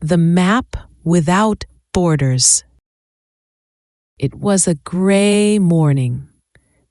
The map without borders. It was a gray morning,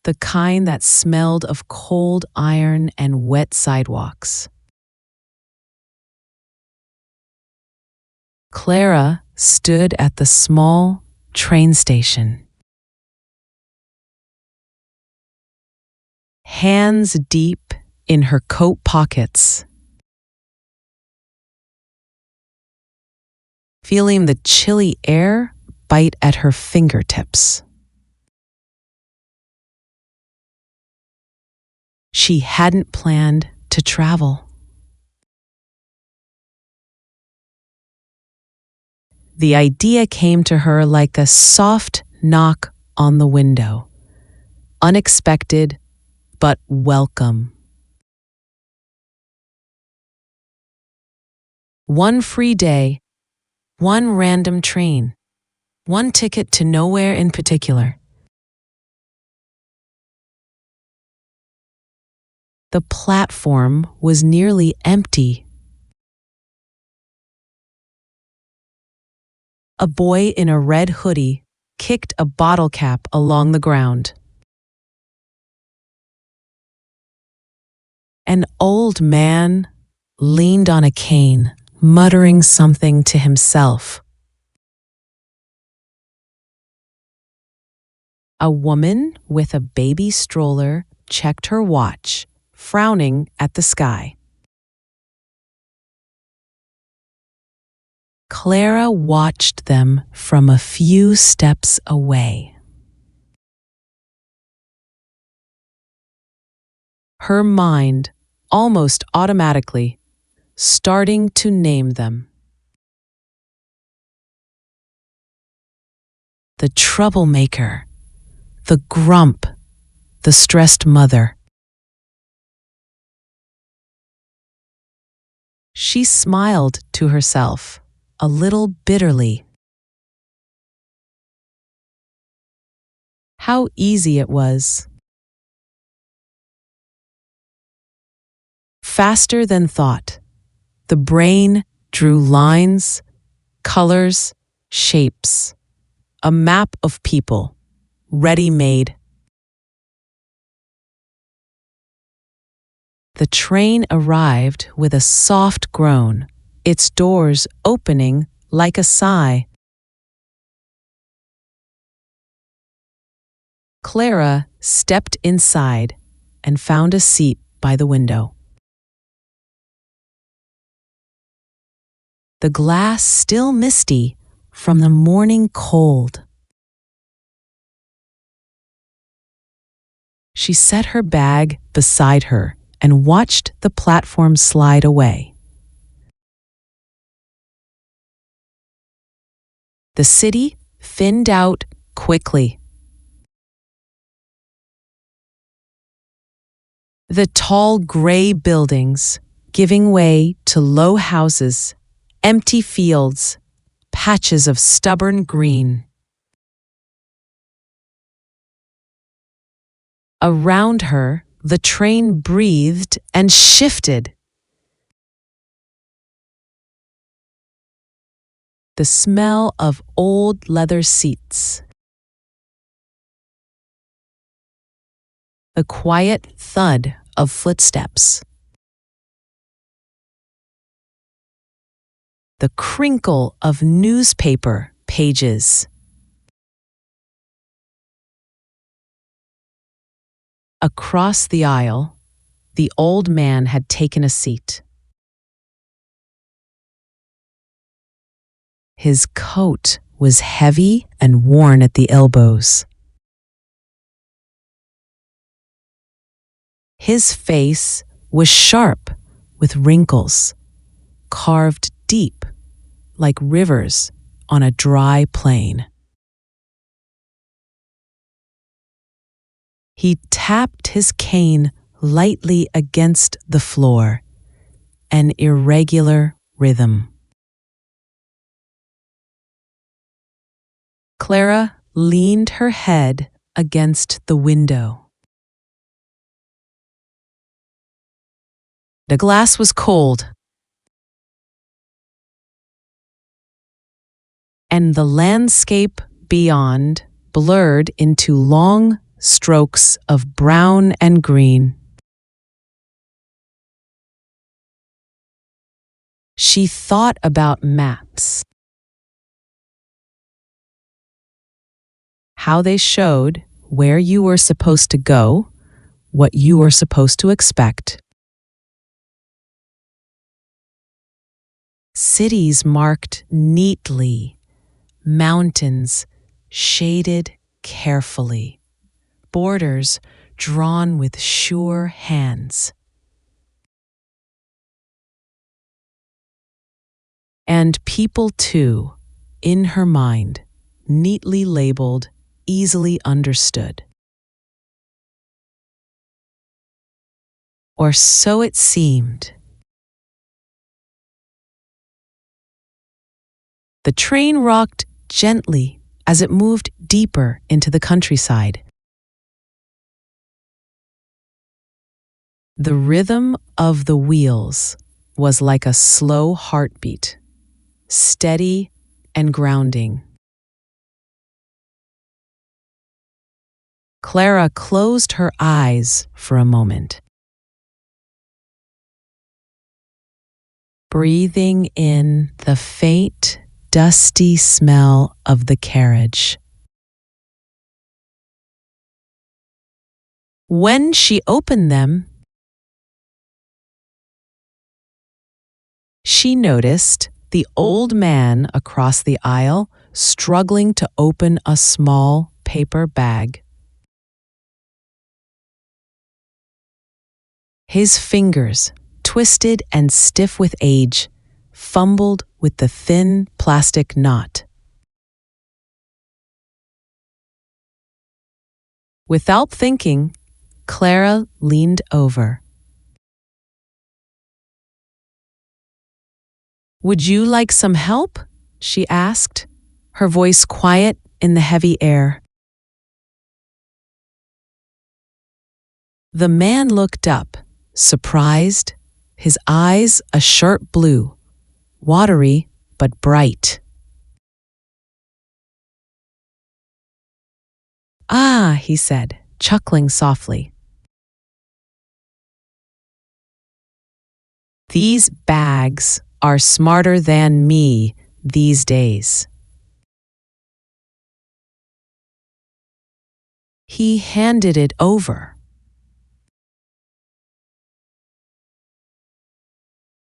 the kind that smelled of cold iron and wet sidewalks. Clara stood at the small train station. Hands deep in her coat pockets, feeling the chilly air bite at her fingertips. She hadn't planned to travel. The idea came to her like a soft knock on the window, unexpected but welcome. One free day, one random train, one ticket to nowhere in particular. The platform was nearly empty. A boy in a red hoodie kicked a bottle cap along the ground. An old man leaned on a cane, muttering something to himself. A woman with a baby stroller checked her watch, frowning at the sky. Clara watched them from a few steps away. Her mind, almost automatically, starting to name them. The troublemaker, the grump, the stressed mother. She smiled to herself, a little bitterly. How easy it was. Faster than thought, the brain drew lines, colors, shapes, a map of people, ready-made. The train arrived with a soft groan, its doors opening like a sigh. Clara stepped inside and found a seat by the window. The glass still misty from the morning cold. She set her bag beside her and watched the platform slide away. The city thinned out quickly. The tall gray buildings giving way to low houses, empty fields, patches of stubborn green. Around her, the train breathed and shifted. The smell of old leather seats. The quiet thud of footsteps. The crinkle of newspaper pages. Across the aisle, the old man had taken a seat. His coat was heavy and worn at the elbows. His face was sharp with wrinkles, carved deep like rivers on a dry plain. He tapped his cane lightly against the floor, an irregular rhythm. Clara leaned her head against the window. The glass was cold. and the landscape beyond blurred into long strokes of brown and green. She thought about maps, how they showed where you were supposed to go, what you were supposed to expect. Cities marked neatly, mountains shaded carefully, borders drawn with sure hands. And people too, in her mind, neatly labeled, easily understood. Or so it seemed. The train rocked gently as it moved deeper into the countryside. The rhythm of the wheels was like a slow heartbeat, steady and grounding. Clara closed her eyes for a moment, breathing in the faint, dusty smell of the carriage. When she opened them, she noticed the old man across the aisle struggling to open a small paper bag. His fingers, twisted and stiff with age, fumbled with the thin plastic knot. Without thinking, Clara leaned over. "Would you like some help?" she asked, her voice quiet in the heavy air. The man looked up, surprised, his eyes a sharp blue, watery but bright. "Ah," he said, chuckling softly. "These bags are smarter than me these days." He handed it over.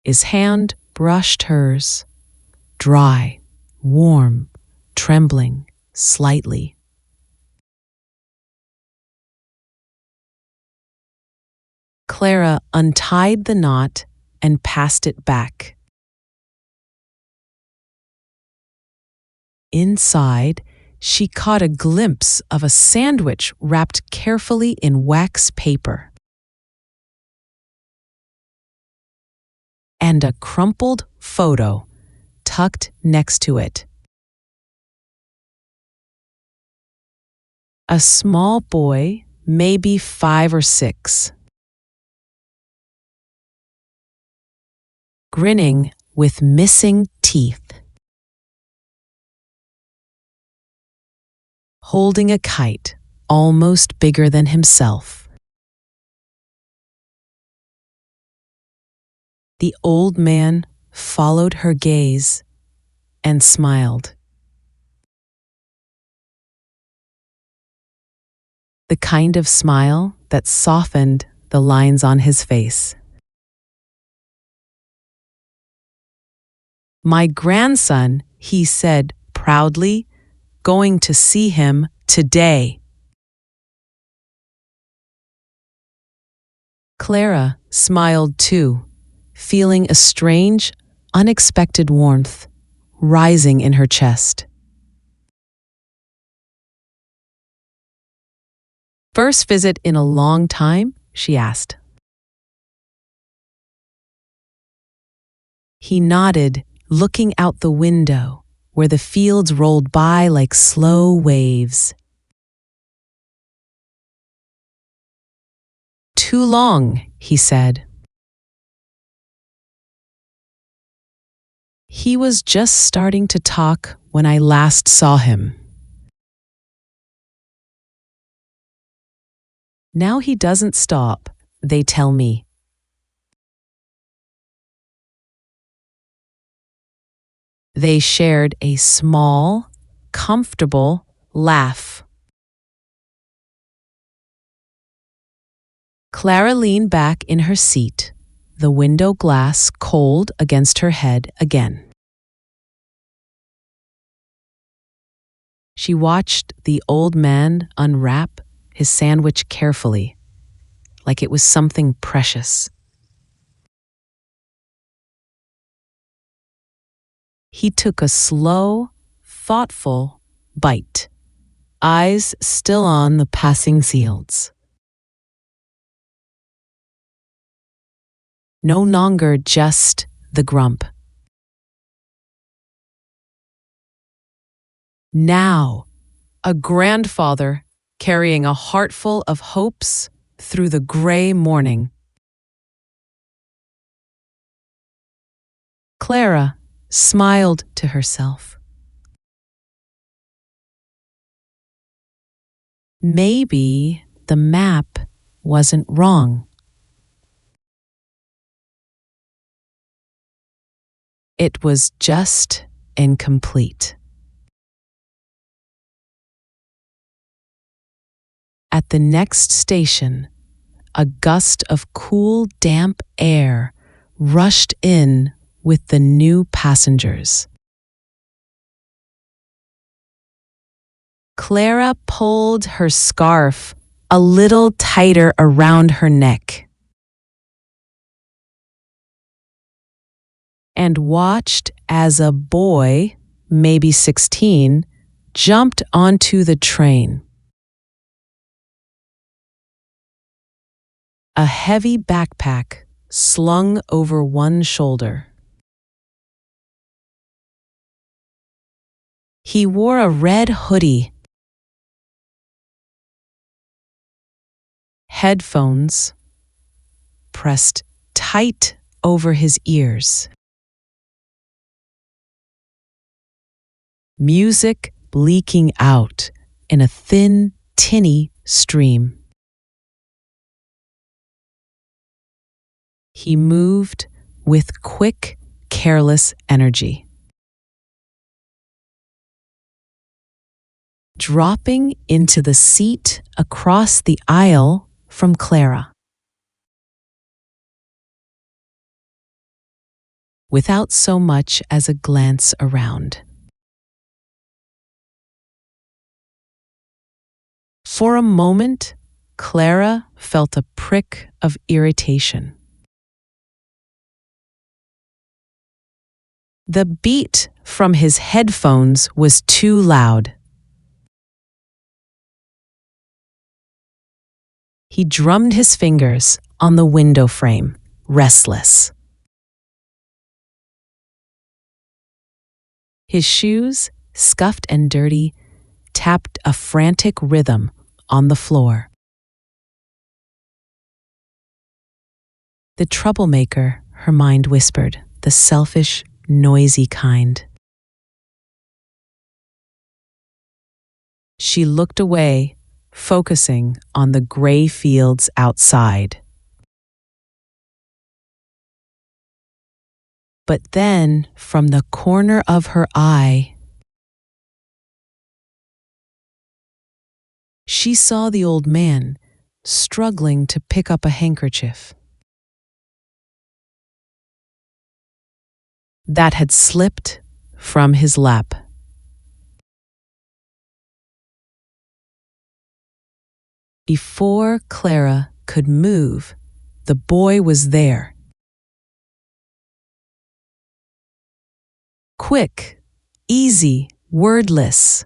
His hand brushed hers, dry, warm, trembling slightly. Clara untied the knot and passed it back. Inside, she caught a glimpse of a sandwich wrapped carefully in wax paper. And a crumpled photo tucked next to it. A small boy, maybe 5 or 6, grinning with missing teeth, holding a kite almost bigger than himself. The old man followed her gaze and smiled. The kind of smile that softened the lines on his face. "My grandson," he said proudly, "going to see him today." Clara smiled too, feeling a strange, unexpected warmth rising in her chest. "First visit in a long time?" she asked. He nodded, looking out the window, where the fields rolled by like slow waves. "Too long," he said. He was just starting to talk when I last saw him. Now he doesn't stop, they tell me. They shared a small, comfortable laugh. Clara leaned back in her seat, the window glass cold against her head again. She watched the old man unwrap his sandwich carefully, like it was something precious. He took a slow, thoughtful bite, eyes still on the passing fields. No longer just the grump. Now, a grandfather carrying a heartful of hopes through the gray morning. Clara smiled to herself. Maybe the map wasn't wrong. It was just incomplete. At the next station, a gust of cool, damp air rushed in with the new passengers. Clara pulled her scarf a little tighter around her neck and watched as a boy, maybe 16, jumped onto the train. A heavy backpack slung over one shoulder. He wore a red hoodie, headphones pressed tight over his ears, music leaking out in a thin, tinny stream. He moved with quick, careless energy. Dropping into the seat across the aisle from Clara. Without so much as a glance around. For a moment, Clara felt a prick of irritation. The beat from his headphones was too loud. He drummed his fingers on the window frame, restless. His shoes, scuffed and dirty, tapped a frantic rhythm on the floor. The troublemaker, her mind whispered, the selfish, noisy kind. She looked away, focusing on the gray fields outside. But then, from the corner of her eye, she saw the old man struggling to pick up a handkerchief that had slipped from his lap. Before Clara could move, the boy was there. Quick, easy, wordless.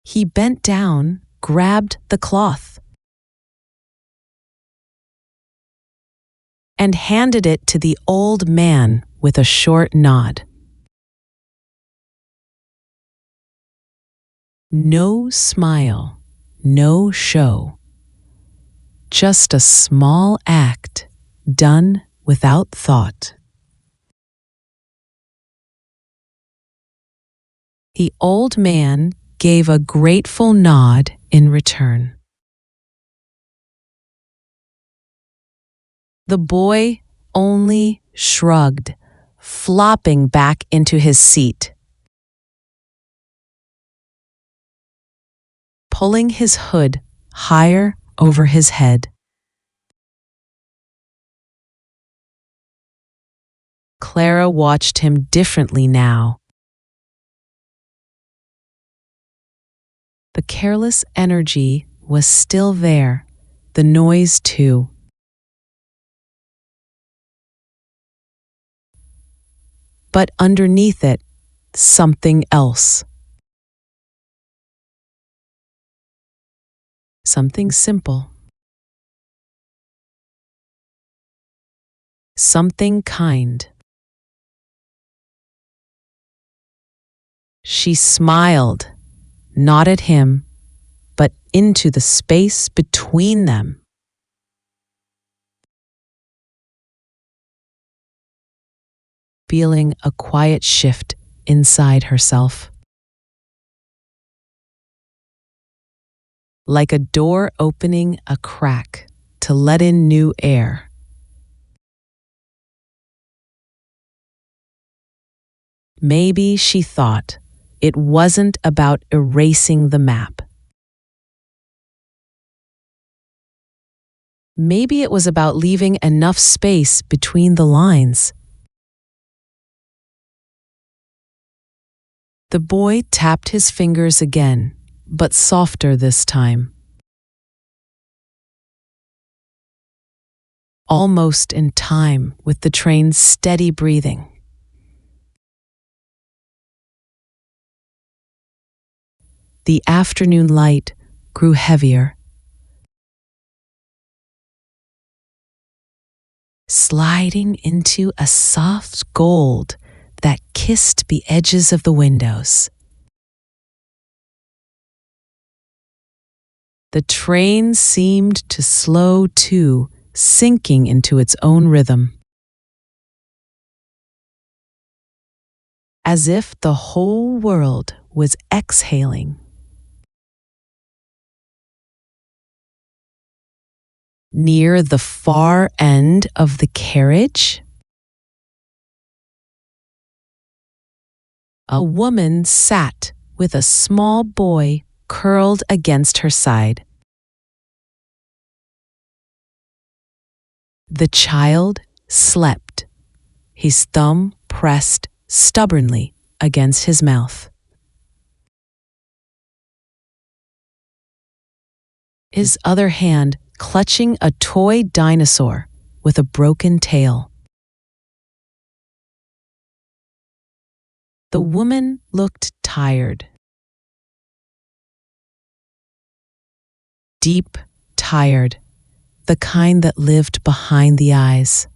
He bent down, grabbed the cloth, and handed it to the old man with a short nod. No smile, no show. Just a small act done without thought. The old man gave a grateful nod in return. The boy only shrugged, flopping back into his seat. Pulling his hood higher over his head. Clara watched him differently now. The careless energy was still there, the noise too. But underneath it, something else. Something simple. Something kind. She smiled, not at him, but into the space between them. Feeling a quiet shift inside herself. Like a door opening a crack to let in new air. Maybe, she thought, it wasn't about erasing the map. Maybe it was about leaving enough space between the lines. The boy tapped his fingers again, but softer this time. Almost in time with the train's steady breathing. The afternoon light grew heavier. Sliding into a soft gold that kissed the edges of the windows. The train seemed to slow too, sinking into its own rhythm. As if the whole world was exhaling. Near the far end of the carriage, a woman sat with a small boy curled against her side. The child slept, his thumb pressed stubbornly against his mouth. His other hand clutching a toy dinosaur with a broken tail. The woman looked tired. Deep, tired, the kind that lived behind the eyes.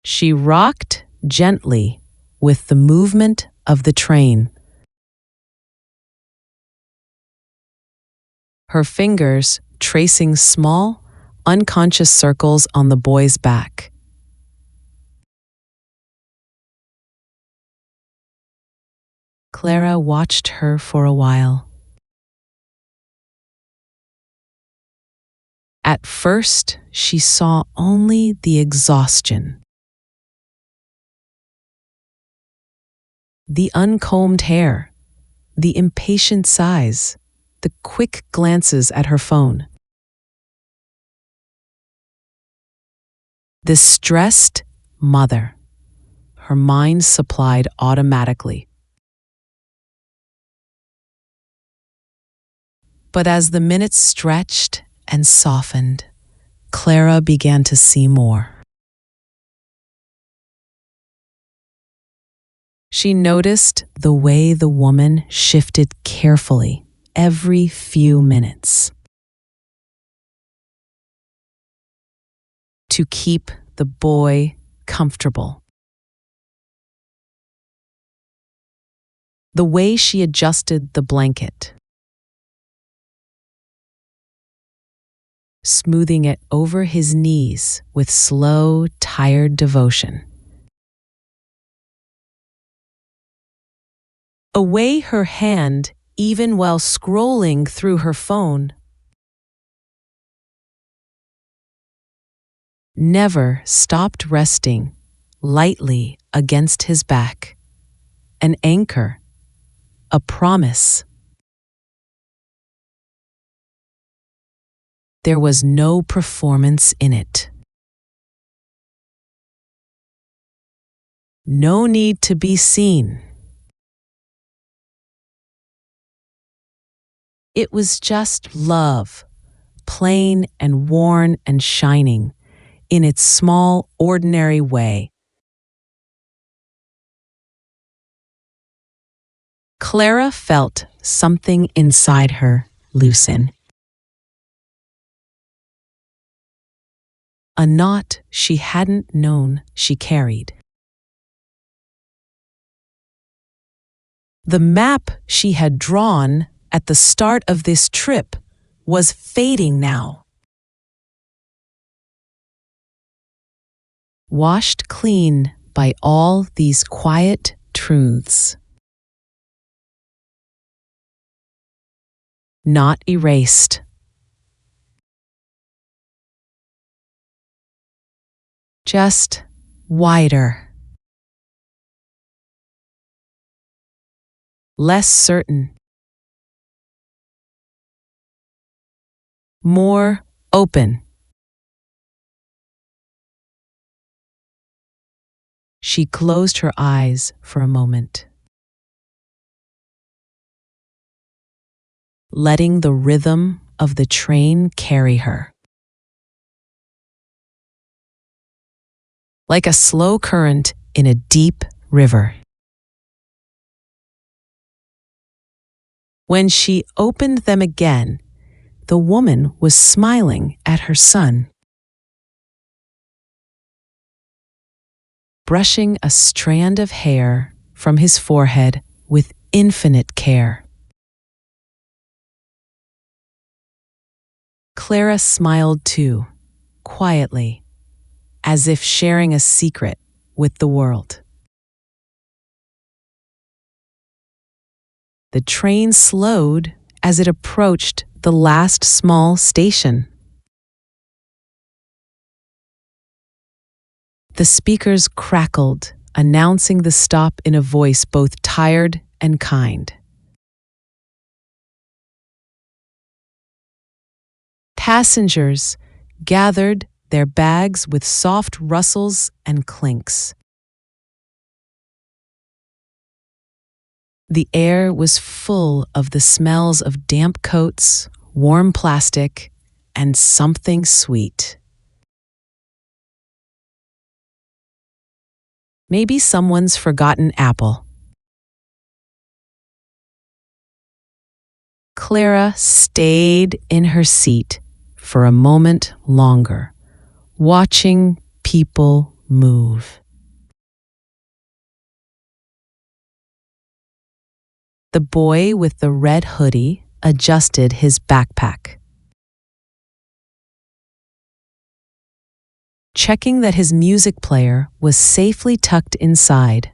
She rocked gently with the movement of the train. Her fingers tracing small, unconscious circles on the boy's back. Clara watched her for a while. At first, she saw only the exhaustion. The uncombed hair, the impatient sighs, the quick glances at her phone. The stressed mother, her mind supplied automatically. But as the minutes stretched and softened, Clara began to see more. She noticed the way the woman shifted carefully every few minutes to keep the boy comfortable. The way she adjusted the blanket, smoothing it over his knees with slow, tired devotion. away her hand even while scrolling through her phone. Never stopped resting lightly against his back. An anchor, a promise. There was no performance in it. No need to be seen. It was just love, plain and worn and shining, in its small, ordinary way. Clara felt something inside her loosen. A knot she hadn't known she carried. The map she had drawn at the start of this trip was fading now. Washed clean by all these quiet truths. Not erased. Just wider. Less certain. More open. She closed her eyes for a moment, letting the rhythm of the train carry her. Like a slow current in a deep river. When she opened them again, the woman was smiling at her son, brushing a strand of hair from his forehead with infinite care. Clara smiled too, quietly, as if sharing a secret with the world. The train slowed as it approached the last small station. The speakers crackled, announcing the stop in a voice both tired and kind. Passengers gathered their bags with soft rustles and clinks. The air was full of the smells of damp coats, warm plastic, and something sweet. Maybe someone's forgotten apple. Clara stayed in her seat for a moment longer, watching people move. The boy with the red hoodie adjusted his backpack, checking that his music player was safely tucked inside.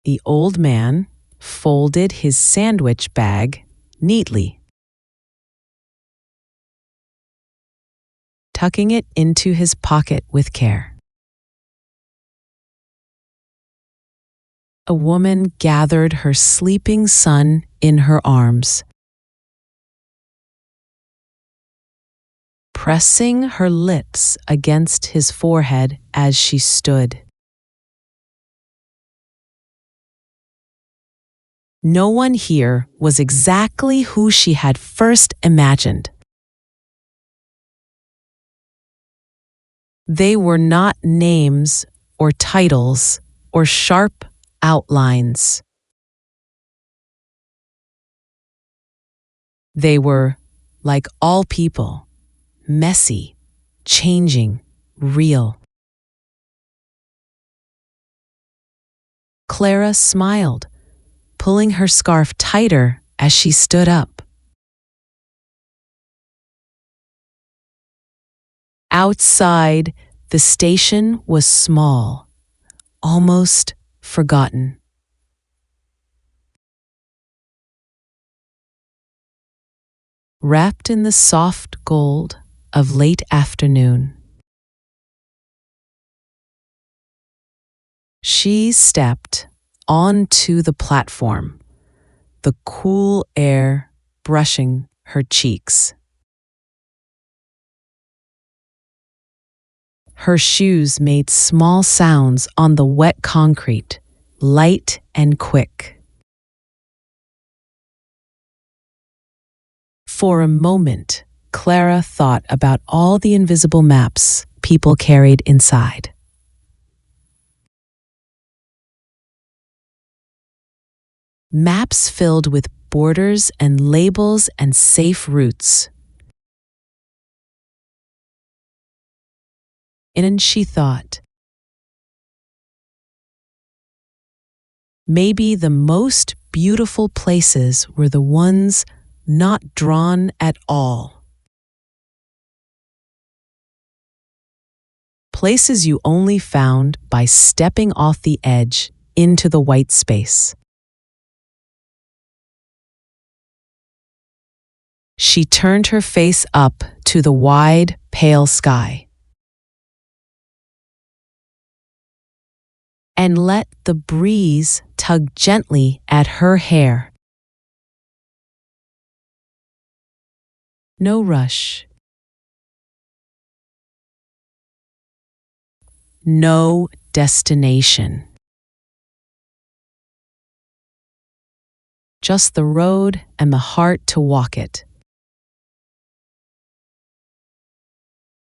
The old man folded his sandwich bag neatly, tucking it into his pocket with care. A woman gathered her sleeping son in her arms, pressing her lips against his forehead as she stood. No one here was exactly who she had first imagined. They were not names or titles or sharp outlines. They were, like all people, messy, changing, real. Clara smiled, pulling her scarf tighter as she stood up. Outside, the station was small, almost forgotten. Wrapped in the soft gold of late afternoon, she stepped onto the platform, the cool air brushing her cheeks. Her shoes made small sounds on the wet concrete, light and quick. For a moment, Clara thought about all the invisible maps people carried inside. Maps filled with borders and labels and safe routes. And she thought, maybe the most beautiful places were the ones not drawn at all. Places you only found by stepping off the edge into the white space. She turned her face up to the wide, pale sky and let the breeze tug gently at her hair. No rush. No destination. Just the road and the heart to walk it.